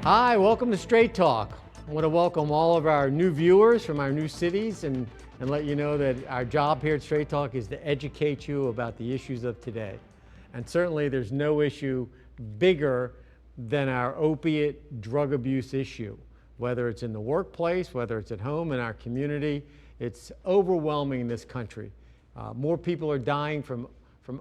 Hi, welcome to Straight Talk. I want to welcome all of our new viewers from our new cities and let you know that our job here at Straight Talk is to educate you about the issues of today. And certainly there's no issue bigger than our opiate drug abuse issue. Whether it's in the workplace, whether it's at home, in our community, it's overwhelming in this country. More people are dying from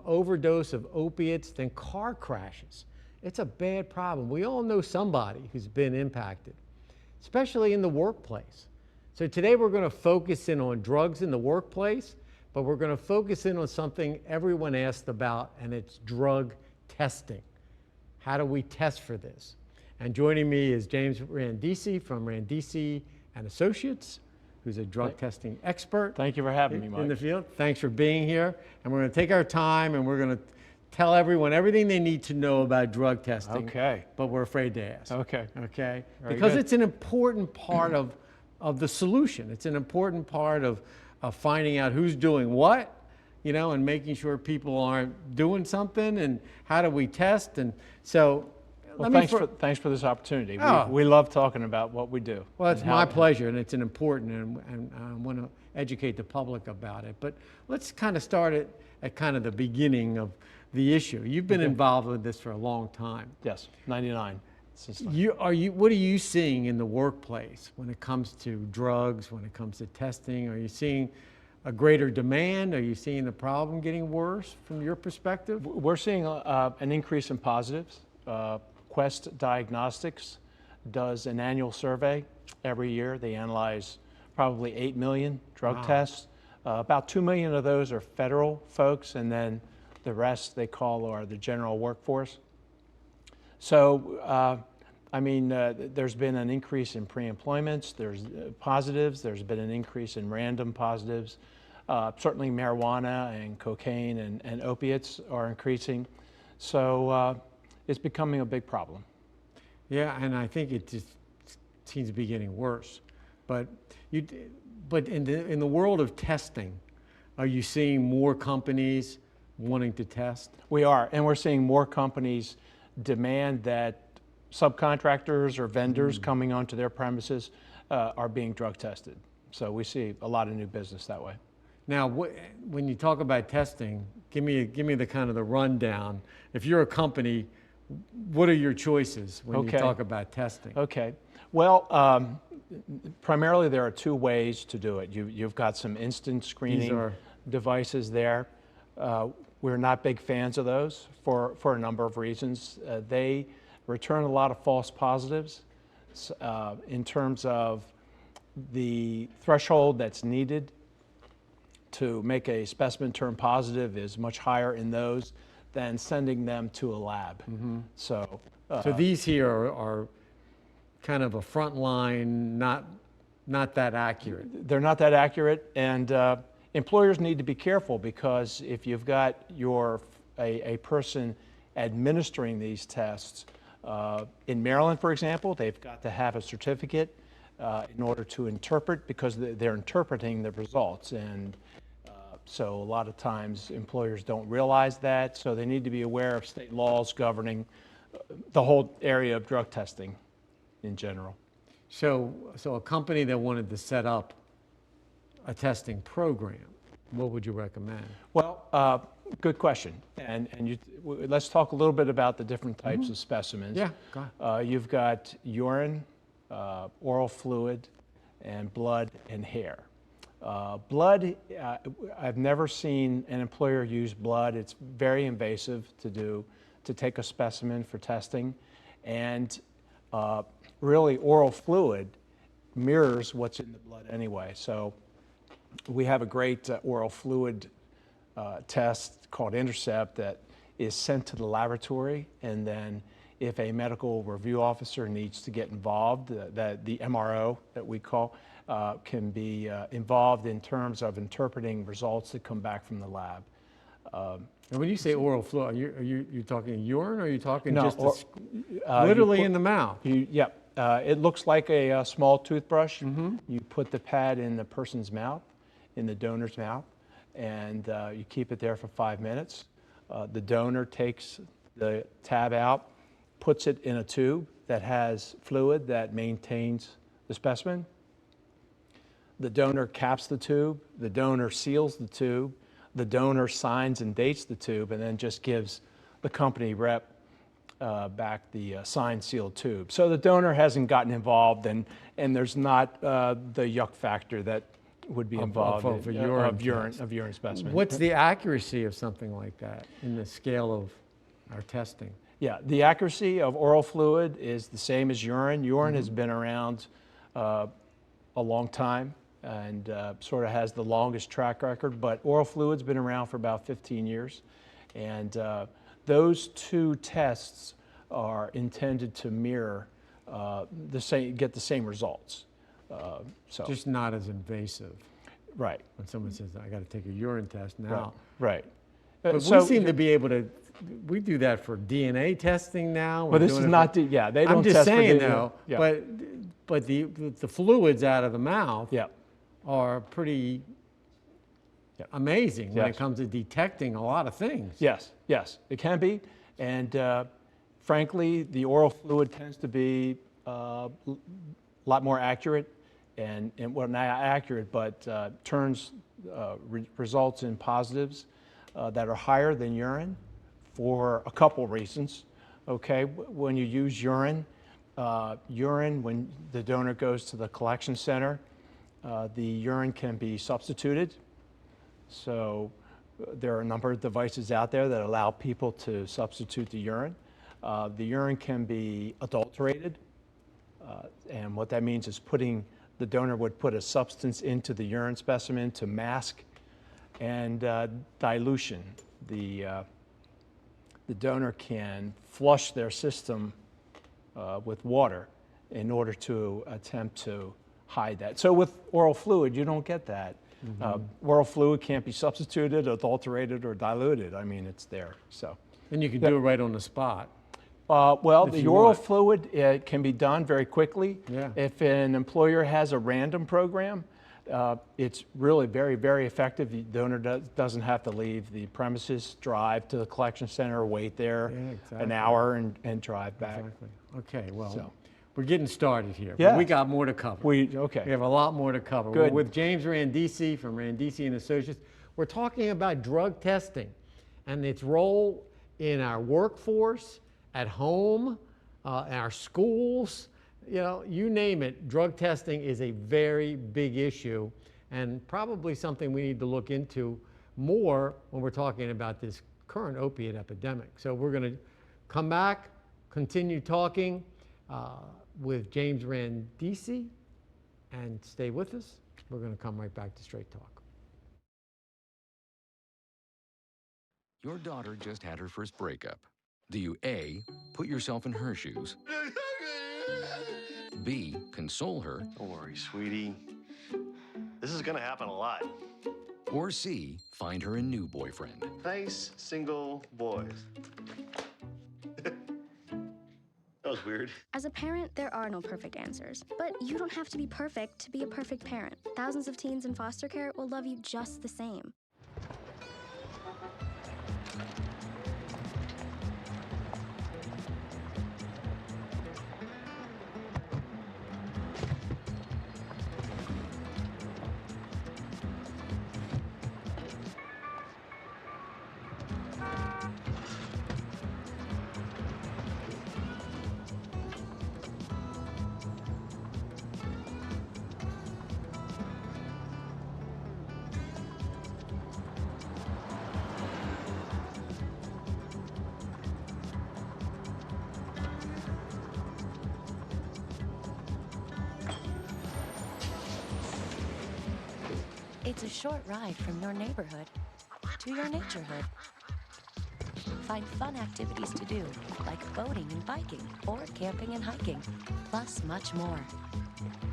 overdose of opiates than car crashes. It's a bad problem. We all know somebody who's been impacted, especially in the workplace. So today we're going to focus in on drugs in the workplace, but we're going to focus in on something everyone asked about, and it's drug testing. How do we test for this? And joining me is James Randisi from Randisi and Associates, who's a drug testing expert. Thank you for having me, Mike. In the field. Thanks for being here. And we're going to take our time and we're going to tell everyone everything they need to know about drug testing. Okay. But we're afraid to ask. Okay. Okay? Very Because good. it's an important part of the solution. It's an important part of finding out who's doing what, you know, and making sure people aren't doing something, and how do we test. And so Well, thanks for this opportunity. Oh. We love talking about what we do. Well, it's and my pleasure, and it's an important, and I want to educate the public about it. But let's kind of start at kind of the beginning of the issue. You've been involved with this for a long time. Yes, 99. Since What are you seeing in the workplace when it comes to drugs, when it comes to testing? Are you seeing a greater demand? Are you seeing the problem getting worse from your perspective? We're seeing an increase in positives. Quest Diagnostics does an annual survey every year. They analyze probably 8 million drug tests. About 2 million of those are federal folks, and then the rest they call are the general workforce. So, there's been an increase in pre-employments, there's positives, there's been an increase in random positives. Certainly marijuana and cocaine and opiates are increasing. So it's becoming a big problem. Yeah, and I think it just seems to be getting worse. But in the world of testing, are you seeing more companies wanting to test? We are, and we're seeing more companies demand that subcontractors or vendors coming onto their premises are being drug tested. So we see a lot of new business that way. Now, when you talk about testing, give me the kind of the rundown. If you're a company, what are your choices when you talk about testing? Okay. Well, primarily there are two ways to do it. You've got some instant screening devices there. We're not big fans of those for a number of reasons. They return a lot of false positives in terms of the threshold that's needed to make a specimen turn positive is much higher in those than sending them to a lab. So these here are kind of a front line, not that accurate. They're not that accurate, and employers need to be careful, because if you've got a person administering these tests, in Maryland, for example, they've got to have a certificate in order to interpret, because they're interpreting the results. And so a lot of times employers don't realize that, so they need to be aware of state laws governing the whole area of drug testing in general. So a company that wanted to set up a testing program, what would you recommend? Well, good question. And let's talk a little bit about the different types of specimens. Yeah, go ahead. You've got urine, oral fluid, and blood and hair. Blood, I've never seen an employer use blood. It's very invasive to take a specimen for testing. And really, oral fluid mirrors what's in the blood anyway. So we have a great oral fluid test called Intercept that is sent to the laboratory, and then if a medical review officer needs to get involved, the MRO that we call, can be involved in terms of interpreting results that come back from the lab. And when you say oral fluid, are you talking urine, or are you talking No, just literally in the mouth? It looks like a small toothbrush. You put the pad in the person's mouth, in the donor's mouth, and you keep it there for 5 minutes. The donor takes the tab out, puts it in a tube, that has fluid that maintains the specimen. The donor caps the tube, the donor seals the tube, the donor signs and dates the tube, and then just gives the company rep back the signed sealed tube. So the donor hasn't gotten involved, and there's not the yuck factor that would be involved of urine specimen. What's the accuracy of something like that in the scale of our testing? Yeah, the accuracy of oral fluid is the same as urine. Urine has been around a long time and sort of has the longest track record, but oral fluid's been around for about 15 years. And those two tests are intended to mirror get the same results. So Just not as invasive. right, When someone says, I got to take a urine test now. right. But So- we seem to be able to, we do that for DNA testing now. But this is not, they don't I'm just test for saying DNA. though, Yeah. but the fluids out of the mouth Yeah, are pretty amazing when it Yes. comes to detecting a lot of things. yes, it can be. And frankly, the oral fluid tends to be a lot more accurate and well, not accurate, but results in positives that are higher than urine for a couple reasons. Okay, when you use urine, when the donor goes to the collection center, the urine can be substituted. So there are a number of devices out there that allow people to substitute the urine. The urine can be adulterated, and what that means is the donor would put a substance into the urine specimen to mask, and dilution. The donor can flush their system with water in order to attempt to hide that. So with oral fluid, you don't get that. Oral fluid can't be substituted, adulterated, or diluted. I mean, it's there. So, And you can do it right on the spot. well, If the you oral want. fluid can be done very quickly. Yeah. If an employer has a random program, it's really very, very effective. The donor doesn't have to leave the premises, drive to the collection center, wait there Yeah, an exactly. hour and drive back. Exactly. Okay, well, So. we're getting started here. But Yeah. we got more to cover. We Okay. have a lot more to cover. Good. We're with James Randisi from Randisi and Associates. We're talking about drug testing and its role in our workforce, at home, in our schools. You know, you name it, drug testing is a very big issue and probably something we need to look into more when we're talking about this current opiate epidemic. So we're going to come back, continue talking with James Randisi, and stay with us. We're going to come right back to Straight Talk. Your daughter just had her first breakup. Do you A, put yourself in her shoes, B, console her, Don't worry, sweetie. This is gonna happen a lot. or C, find her a new boyfriend? Nice single boys. That was weird. As a parent, there are no perfect answers. But you don't have to be perfect to be a perfect parent. Thousands of teens in foster care will love you just the same. It's a short ride from your neighborhood to your naturehood. Find fun activities to do, like boating and biking, or camping and hiking, plus much more.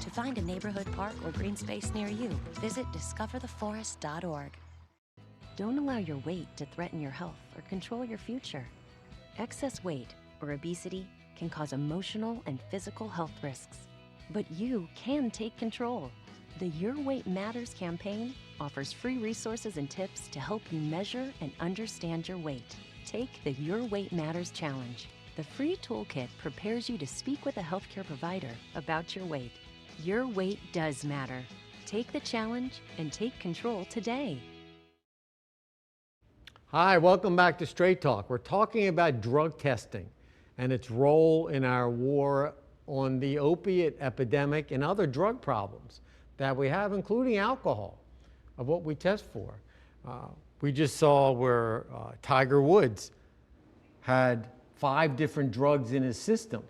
To find a neighborhood park or green space near you, visit discovertheforest.org. Don't allow your weight to threaten your health or control your future. Excess weight or obesity can cause emotional and physical health risks. But you can take control. The Your Weight Matters campaign offers free resources and tips to help you measure and understand your weight. Take the Your Weight Matters Challenge. The free toolkit prepares you to speak with a healthcare provider about your weight. Your weight does matter. Take the challenge and take control today. Hi, welcome back to Straight Talk. We're talking about drug testing and its role in our war on the opiate epidemic and other drug problems that we have, including alcohol, of what we test for. We just saw where Tiger Woods had 5 different drugs in his system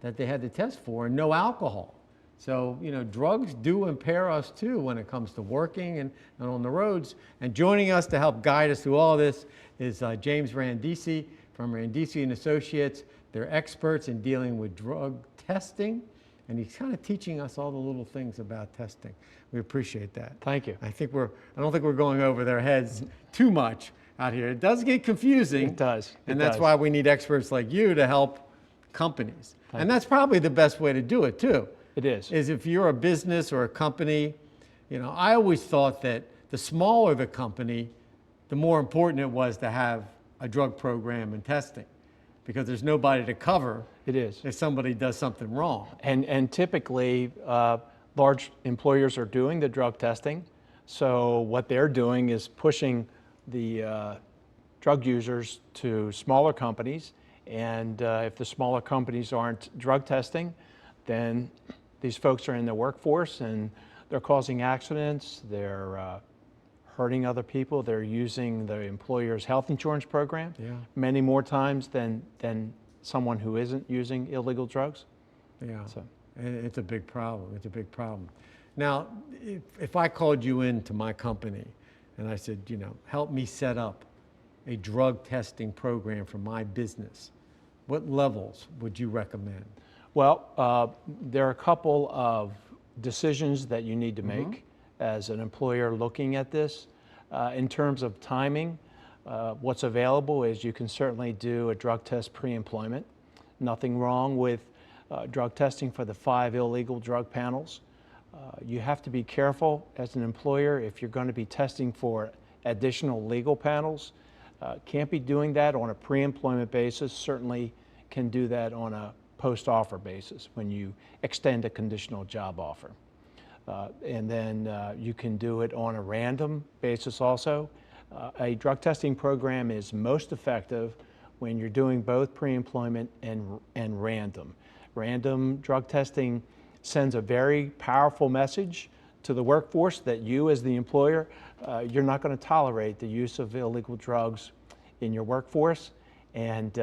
that they had to test for, and no alcohol. So, you know, drugs do impair us too when it comes to working and on the roads. And joining us to help guide us through all this is James Randisi from Randisi and Associates. They're experts in dealing with drug testing, and he's kind of teaching us all the little things about testing. We appreciate that. Thank you. I don't think we're going over their heads too much out here. It does get confusing. It does. And that's why we need experts like you to help companies. And that's probably the best way to do it too. It is. Is if you're a business or a company, you know, I always thought that the smaller the company, the more important it was to have a drug program and testing, because there's nobody to cover. It is. If somebody does something wrong. And typically, large employers are doing the drug testing. So what they're doing is pushing the drug users to smaller companies. And if the smaller companies aren't drug testing, then these folks are in the workforce and they're causing accidents, they're hurting other people, they're using the employer's health insurance program many more times than someone who isn't using illegal drugs. Yeah, So. and it's a big problem. It's a big problem. Now, if I called you into my company and I said, you know, help me set up a drug testing program for my business, what levels would you recommend? Well, there are a couple of decisions that you need to make as an employer looking at this. In terms of timing, what's available is you can certainly do a drug test pre-employment. Nothing wrong with drug testing for the 5 illegal drug panels. You have to be careful as an employer if you're going to be testing for additional legal panels. Can't be doing that on a pre-employment basis. Certainly can do that on a post-offer basis when you extend a conditional job offer. And then you can do it on a random basis also. A drug testing program is most effective when you're doing both pre-employment and random. Random drug testing sends a very powerful message to the workforce that you as the employer, you're not going to tolerate the use of illegal drugs in your workforce, and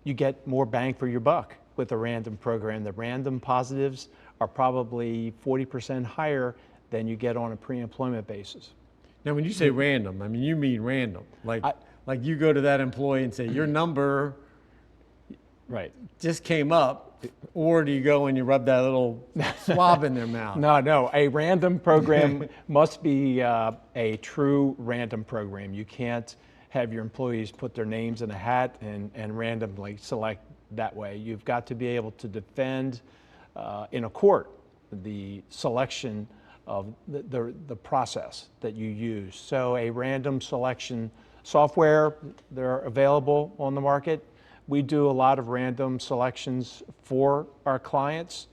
you get more bang for your buck with a random program. The random positives are probably 40% higher than you get on a pre-employment basis. Now, when you say random, I mean, you mean random. Like you go to that employee and say, your number just came up, or do you go and you rub that little swab in their mouth? No, a random program must be a true random program. You can't have your employees put their names in a hat and randomly select that way. You've got to be able to defend in a court the selection of the process that you use. So a random selection software, they're available on the market. We do a lot of random selections for our clients.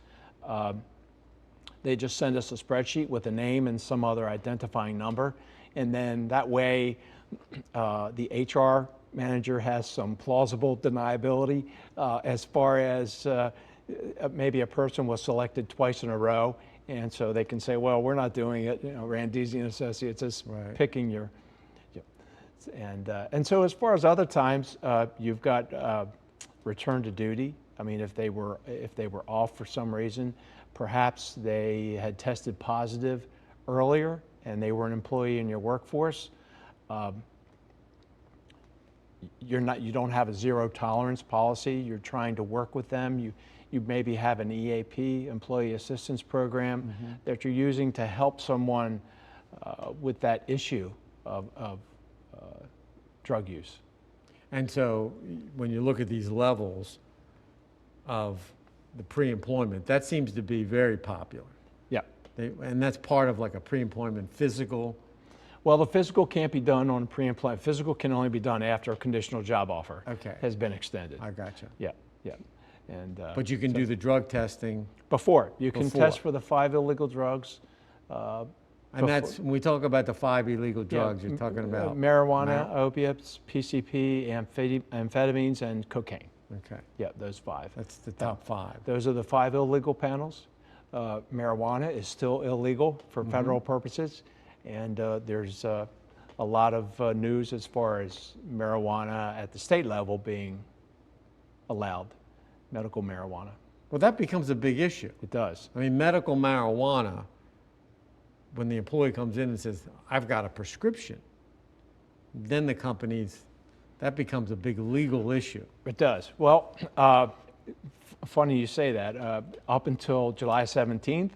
They just send us a spreadsheet with a name and some other identifying number. And then that way, the HR manager has some plausible deniability as far as maybe a person was selected twice in a row. And so they can say, well, we're not doing it. You know, Randisi and Associates is picking your. And so as far as other times, you've got return to duty. I mean, if they were off for some reason, perhaps they had tested positive earlier and they were an employee in your workforce. You don't have a zero tolerance policy. You're trying to work with them. You maybe have an EAP, Employee Assistance Program, that you're using to help someone with that issue of drug use. And so when you look at these levels of the pre-employment, that seems to be very popular. Yeah. And that's part of like a pre-employment physical. Well, the physical can't be done on pre-employment. Physical can only be done after a conditional job offer has been extended. I gotcha. Yeah, yeah. And, But you can do the drug testing. before. You can Before. test for the 5 illegal drugs. And that's, when we talk about the 5 illegal drugs, Yeah, you're talking about? marijuana, opiates, PCP, amphetamines, and cocaine. Okay, Yeah, those 5. that's the top 5. Those are the 5 illegal panels. Marijuana is still illegal for federal purposes, and there's a lot of news as far as marijuana at the state level being allowed, medical marijuana. Well, that becomes a big issue. It does. I mean, medical marijuana, when the employee comes in and says, I've got a prescription, then the companies, that becomes a big legal issue. It does. Well, funny you say that. Up until July 17th,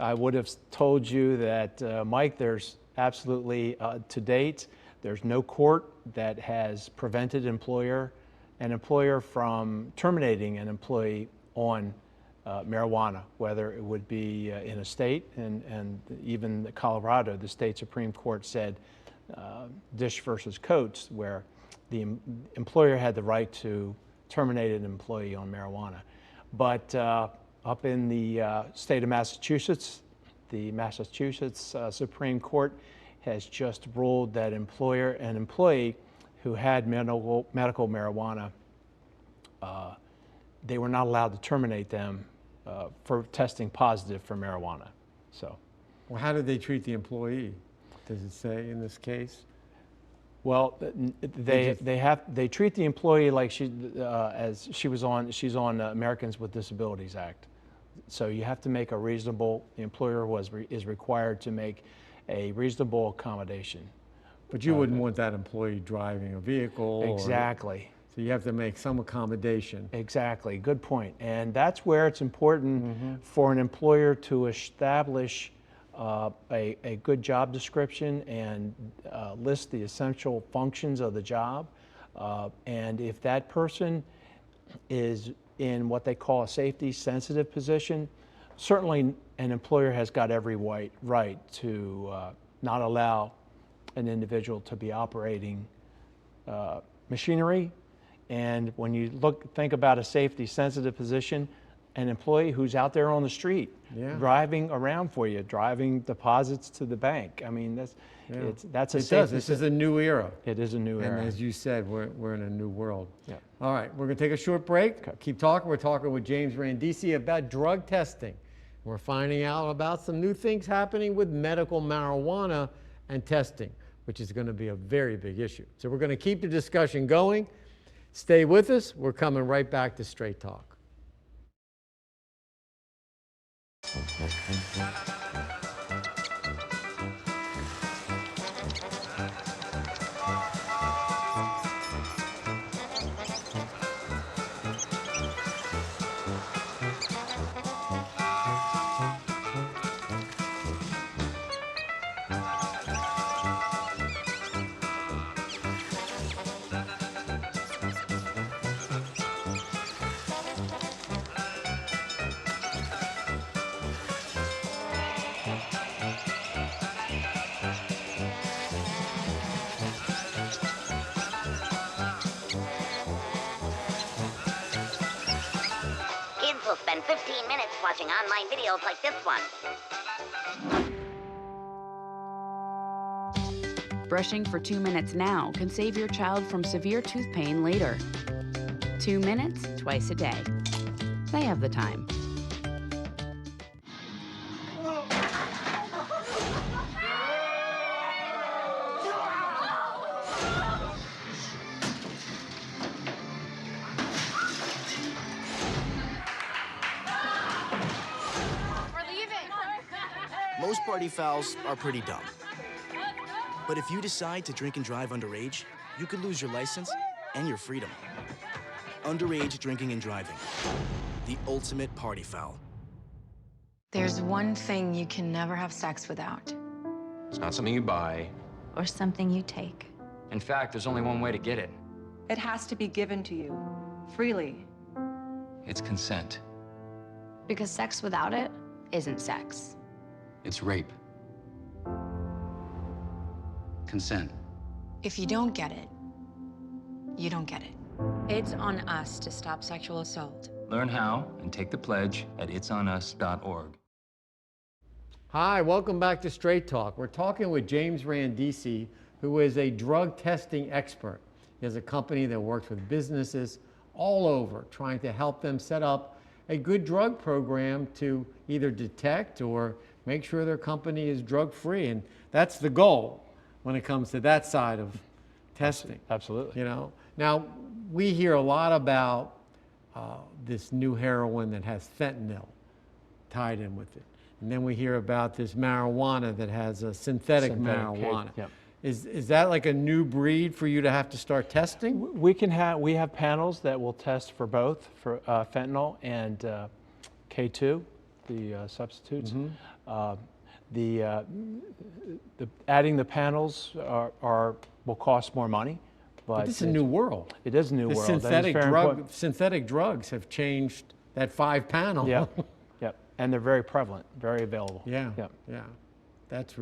I would have told you that, Mike, there's absolutely, to date, there's no court that has prevented an employer from terminating an employee on marijuana, whether it would be in a state, and even Colorado, the state Supreme Court said Dish versus Coates, where the employer had the right to terminate an employee on marijuana. But up in the state of Massachusetts, the Massachusetts Supreme Court has just ruled that an employee who had medical marijuana, they were not allowed to terminate them for testing positive for marijuana. So, Well, how did they treat the employee? Does it say in this case? well, they treat the employee like she's on Americans with Disabilities Act. So you have to make the employer is required to make a reasonable accommodation. But you wouldn't want that employee driving a vehicle. Exactly. So you have to make some accommodation. Exactly, good point. And that's where it's important for an employer to establish a good job description and list the essential functions of the job. And if that person is in what they call a safety sensitive position, certainly an employer has got every right to not allow an individual to be operating machinery. And when you think about a safety sensitive position, an employee who's out there on the street, driving around for you, driving deposits to the bank. I mean, that's a safety. This is a new era. It is a new era. And as you said, we're in a new world. Yeah. All right, we're going to take a short break. Okay. Keep talking. We're talking with James Randisi about drug testing. We're finding out about some new things happening with medical marijuana and testing, which is going to be a very big issue. So we're going to keep the discussion going. Stay with us. We're coming right back to Straight Talk. Kids will spend 15 minutes watching online videos like this one. Brushing for 2 minutes now can save your child from severe tooth pain later. 2 minutes, twice a day. They have the time. Most party fouls are pretty dumb. But if you decide to drink and drive underage, you could lose your license and your freedom. Underage drinking and driving. The ultimate party foul. There's one thing you can never have sex without. It's not something you buy. Or something you take. In fact, there's only one way to get it. It has to be given to you, freely. It's consent. Because sex without it isn't sex. It's rape. Consent. If you don't get it, you don't get it. It's on us to stop sexual assault. Learn how and take the pledge at itsonus.org. Hi, welcome back to Straight Talk. We're talking with James Randisi, who is a drug testing expert. He has a company that works with businesses all over, trying to help them set up a good drug program to either detect or make sure their company is drug-free. And that's the goal when it comes to that side of testing. Absolutely. You know, now we hear a lot about this new heroin that has fentanyl tied in with it. And then we hear about this marijuana that has a synthetic marijuana. Yep. Is that like a new breed for you to have to start testing? We have panels that will test for both, for fentanyl and K2, the substitutes. Adding the panels will cost more money. But this is a new world. It is a new world. Synthetic drugs have changed that 5-panel. Yep. Yep. And they're very prevalent, very available. Yeah. Yep. Yeah. That's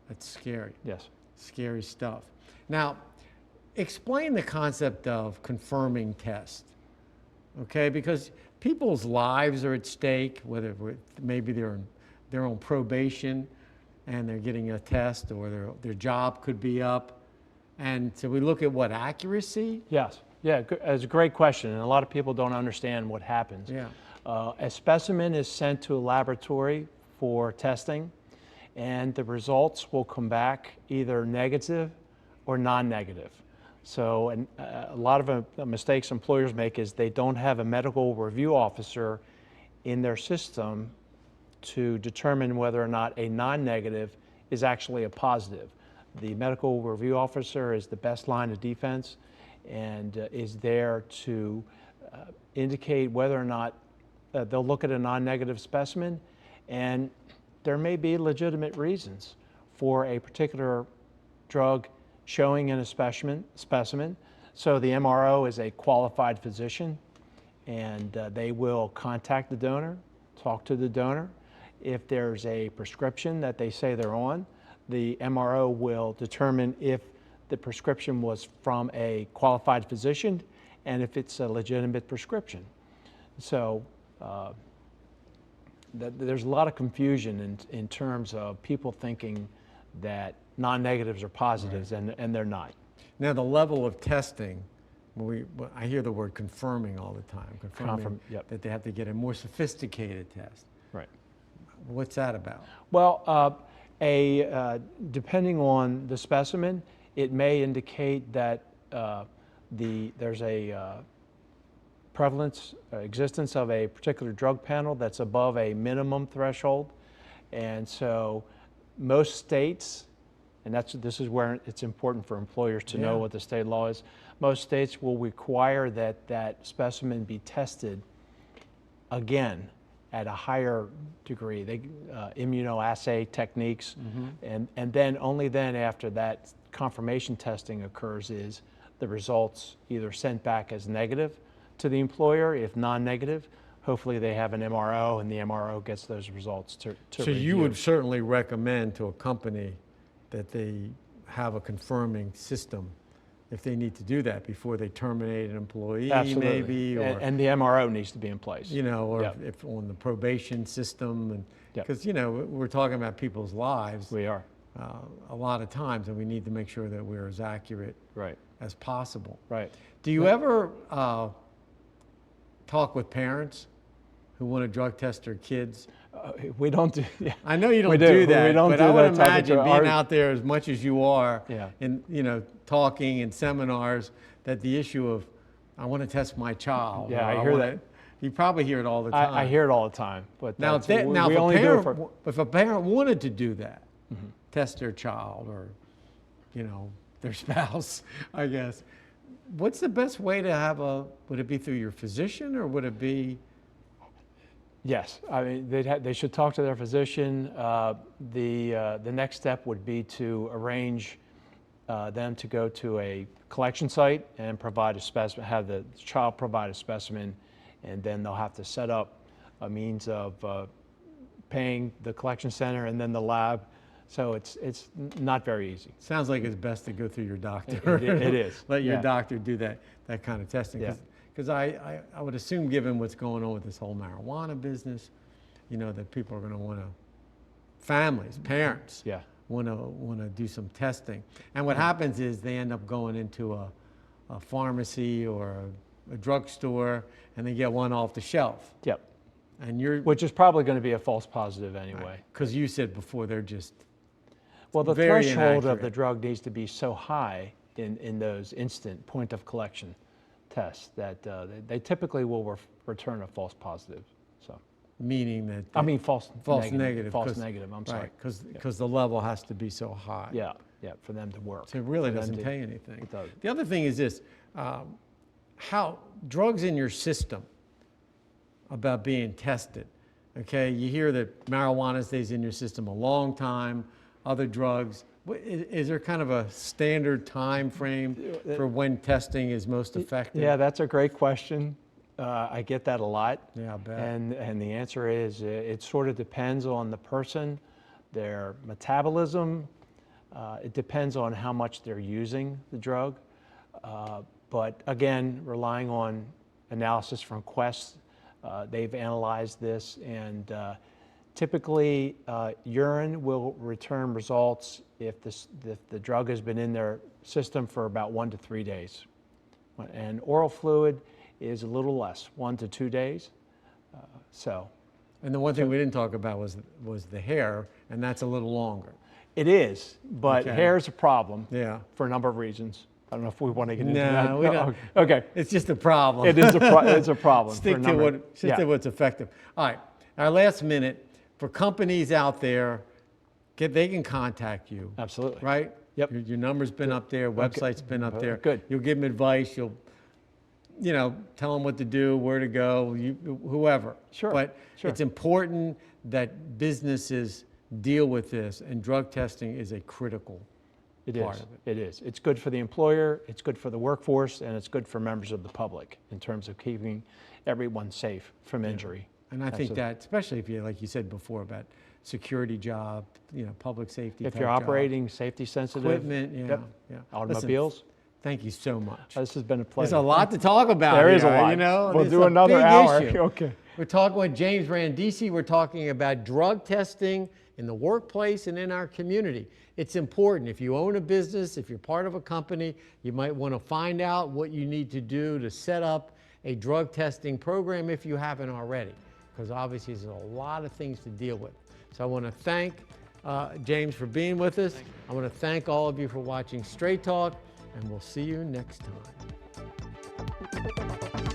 that's scary. Yes. Scary stuff. Now, explain the concept of confirming test. Okay, because people's lives are at stake, whether maybe they're on probation and they're getting a test, or their job could be up. And so we look at what accuracy? Yes. Yeah, it's a great question, and a lot of people don't understand what happens. Yeah. A specimen is sent to a laboratory for testing, and the results will come back either negative or non-negative. So a lot of mistakes employers make is they don't have a medical review officer in their system to determine whether or not a non-negative is actually a positive. The medical review officer is the best line of defense and is there to indicate whether or not they'll look at a non-negative specimen, and there may be legitimate reasons for a particular drug showing in a specimen. So the MRO is a qualified physician, and they will contact the donor, talk to the donor. If there's a prescription that they say they're on, the MRO will determine if the prescription was from a qualified physician and if it's a legitimate prescription. So there's a lot of confusion in terms of people thinking that non-negatives are positives, right, and they're not. Now the level of testing, I hear the word confirming all the time, confirming yep, that they have to get a more sophisticated test. Right. What's that about? Well, depending on the specimen, it may indicate that there's a existence of a particular drug panel that's above a minimum threshold. And so most states, and this is where it's important for employers to know what the state law is, most states will require that specimen be tested again at a higher degree. They immunoassay techniques, and then only then after that confirmation testing occurs is the results either sent back as negative to the employer. If non-negative, hopefully they have an MRO, and the MRO gets those results to So review. you would certainly recommend to a company that they have a confirming system if they need to do that before they terminate an employee, Absolutely. maybe, or and the MRO needs to be in place. you know, or Yep. if on the probation system, and Yep. because you know we're talking about people's lives. We are. A lot of times, and we need to make sure that we're as accurate Right. as possible. Right. Do you ever talk with parents who want to drug test their kids? We don't do. Yeah. I know you don't We do that, We don't but do I would that type of imagine drug. being out there as much as you are, Yeah. and you know, talking in seminars, that the issue of I want to test my child. Yeah, or I hear wanna, that. You probably hear it all the time. I hear it all the time. But Now, we if only do it for. if a parent wanted to do that, test their child or, you know, their spouse, I guess, what's the best way to have would it be through your physician, or would it be? Yes, I mean they should talk to their physician. The next step would be to arrange them to go to a collection site and provide a specimen, have the child provide a specimen, and then they'll have to set up a means of paying the collection center and then the lab So it's not very easy. Sounds like it's best to go through your doctor. It is. Let your Yeah. doctor do that kind of testing. Yeah. Because I would assume, given what's going on with this whole marijuana business, you know, that people are going to want to, families, parents, Yeah. want to do some testing. And what happens is they end up going into a pharmacy or a drugstore, and they get one off the shelf. Yep. And Which is probably going to be a false positive anyway. Because you said before, they're just Well, the very threshold of the inaccurate. drug needs to be so high in those instant point of collection tests that they typically will return a false positive. So, meaning that I mean false negative. False negative. I'm sorry. Because the level has to be so high. Yeah, yeah, for them to work. So it really For them doesn't to- tell you anything. It doesn't. The other thing is this, how drugs in your system about being tested, okay? You hear that marijuana stays in your system a long time, other drugs. Is there kind of a standard time frame for when testing is most effective? Yeah, that's a great question. I get that a lot. Yeah, I bet. And the answer is it sort of depends on the person, their metabolism. It depends on how much they're using the drug. But again, relying on analysis from Quest, they've analyzed this, and typically urine will return results if the drug has been in their system for about 1 to 3 days. And oral fluid is a little less, 1 to 2 days. And the one thing we didn't talk about was the hair, and that's a little longer. It is, but Okay. hair is a problem. Yeah. For a number of reasons. I don't know if we want to get into that. No, we don't. Okay. It's just a problem. It is it's a problem. Stick for a to number- stick to what's effective. All right, our last minute, for companies out there, they can contact you. Absolutely. Right? Yep. Your number's been up there, website's been up there. Good. You'll give them advice, you'll tell them what to do, where to go, whoever. Sure, But sure. it's important that businesses deal with this, and drug testing is a critical part of it. It is. It's good for the employer, it's good for the workforce, and it's good for members of the public in terms of keeping everyone safe from injury. And I think that, especially if you, like you said before, about security job, public safety If type you're job. operating safety sensitive Equipment, yeah, Yep. yeah. Automobiles. Listen, thank you so much. This has been a pleasure. There's a lot to talk about. There is a here, lot. We'll It's do a another big hour. issue. Okay. We're talking with James Randisi. We're talking about drug testing in the workplace and in our community. It's important. If you own a business, if you're part of a company, you might want to find out what you need to do to set up a drug testing program if you haven't already, because obviously there's a lot of things to deal with. So I want to thank James for being with us. I want to thank all of you for watching Straight Talk, and we'll see you next time.